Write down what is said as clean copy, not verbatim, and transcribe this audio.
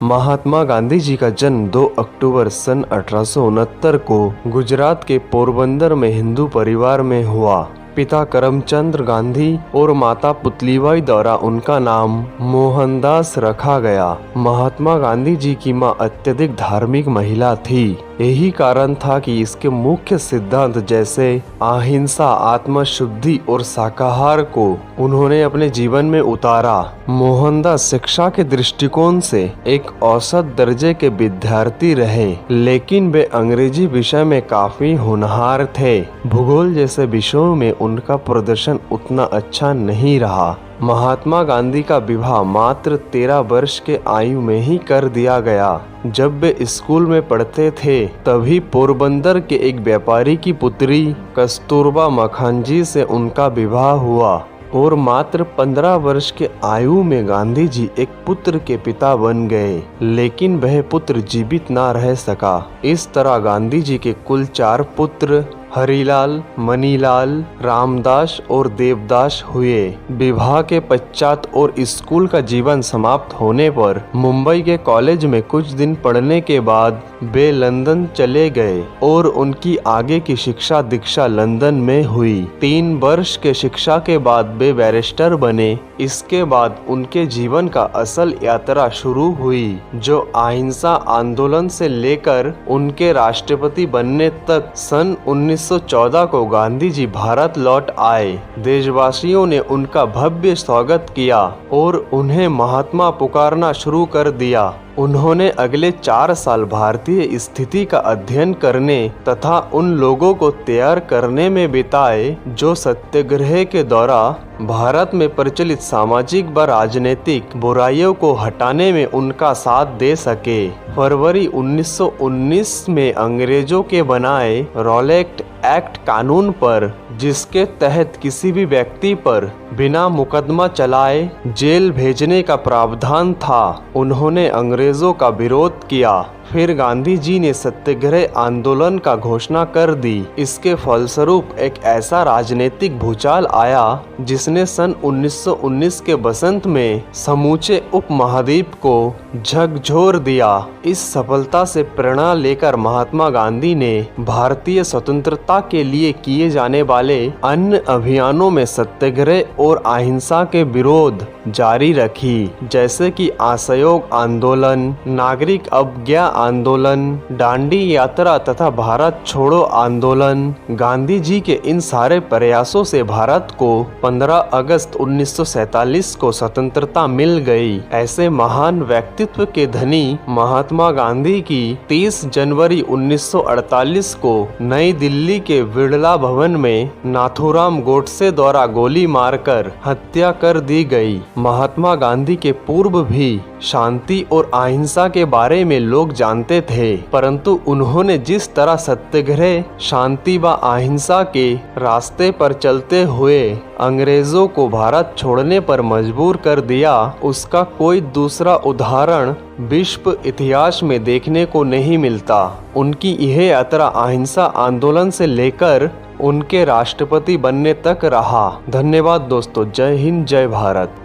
महात्मा गांधी जी का जन्म 2 अक्टूबर सन 1869 को गुजरात के पोरबंदर में हिंदू परिवार में हुआ। पिता करमचंद गांधी और माता पुतलीबाई द्वारा उनका नाम मोहनदास रखा गया। महात्मा गांधी जी की मां अत्यधिक धार्मिक महिला थी। यही कारण था कि इसके मुख्य सिद्धांत जैसे अहिंसा, आत्मशुद्धि और शाकाहार को उन्होंने अपने जीवन में उतारा। मोहनदास शिक्षा के दृष्टिकोण से एक औसत दर्जे के विद्यार्थी रहे, लेकिन वे अंग्रेजी विषय में काफी होनहार थे। भूगोल जैसे विषयों में उनका प्रदर्शन उतना अच्छा नहीं रहा। महात्मा गांधी का विवाह मात्र 13 वर्ष के आयु में ही कर दिया गया। जब वे स्कूल में पढ़ते थे तभी पोरबंदर के एक व्यापारी की पुत्री कस्तूरबा मखानजी से उनका विवाह हुआ और मात्र 15 वर्ष के आयु में गांधी जी एक पुत्र के पिता बन गए, लेकिन वह पुत्र जीवित न रह सका। इस तरह गांधी जी के कुल 4 पुत्र हरिलाल, मनीलाल, रामदास और देवदास हुए। विवाह के पश्चात और स्कूल का जीवन समाप्त होने पर मुंबई के कॉलेज में कुछ दिन पढ़ने के बाद वे लंदन चले गए और उनकी आगे की शिक्षा दीक्षा लंदन में हुई। 3 वर्ष के शिक्षा के बाद वे बैरिस्टर बने। इसके बाद उनके जीवन का असल यात्रा शुरू हुई, जो अहिंसा आंदोलन से लेकर उनके राष्ट्रपति बनने तक। सन 1914 को गांधी जी भारत लौट आए। देशवासियों ने उनका भव्य स्वागत किया और उन्हें महात्मा पुकारना शुरू कर दिया। उन्होंने अगले 4 साल भारतीय स्थिति का अध्ययन करने तथा उन लोगों को तैयार करने में बिताए जो सत्याग्रह के द्वारा भारत में प्रचलित सामाजिक व राजनीतिक बुराइयों को हटाने में उनका साथ दे सके। फरवरी 1919 में अंग्रेजों के बनाए रॉलेट एक्ट कानून पर, जिसके तहत किसी भी व्यक्ति पर बिना मुकदमा चलाए जेल भेजने का प्रावधान था, उन्होंने अंग्रेजों का विरोध किया। फिर गांधी जी ने सत्याग्रह आंदोलन का घोषणा कर दी। इसके फलस्वरूप एक ऐसा राजनीतिक भूचाल आया जिसने सन 1919 के बसंत में समूचे उपमहाद्वीप को झकझोर दिया। इस सफलता से प्रेरणा लेकर महात्मा गांधी ने भारतीय स्वतंत्रता के लिए किए जाने वाले अन्य अभियानों में सत्याग्रह और अहिंसा के विरोध जारी रखी, जैसे कि असहयोग आंदोलन, नागरिक अवज्ञा आंदोलन, दांडी यात्रा तथा भारत छोड़ो आंदोलन। गांधी जी के इन सारे प्रयासों से भारत को 15 अगस्त 1947 को स्वतंत्रता मिल गई। ऐसे महान व्यक्तित्व के धनी महात्मा गांधी की 30 जनवरी 1948 को नई दिल्ली के बिड़ला भवन में नाथूराम गोडसे द्वारा गोली मारकर हत्या कर दी गई। महात्मा गांधी के पूर्व भी शांति और अहिंसा के बारे में लोग जानते थे, परंतु उन्होंने जिस तरह सत्याग्रह, शांति व अहिंसा के रास्ते पर चलते हुए अंग्रेजों को भारत छोड़ने पर मजबूर कर दिया, उसका कोई दूसरा उदाहरण विश्व इतिहास में देखने को नहीं मिलता। उनकी यह यात्रा अहिंसा आंदोलन से लेकर उनके राष्ट्रपति बनने तक रहा। धन्यवाद दोस्तों। जय हिंद, जय भारत।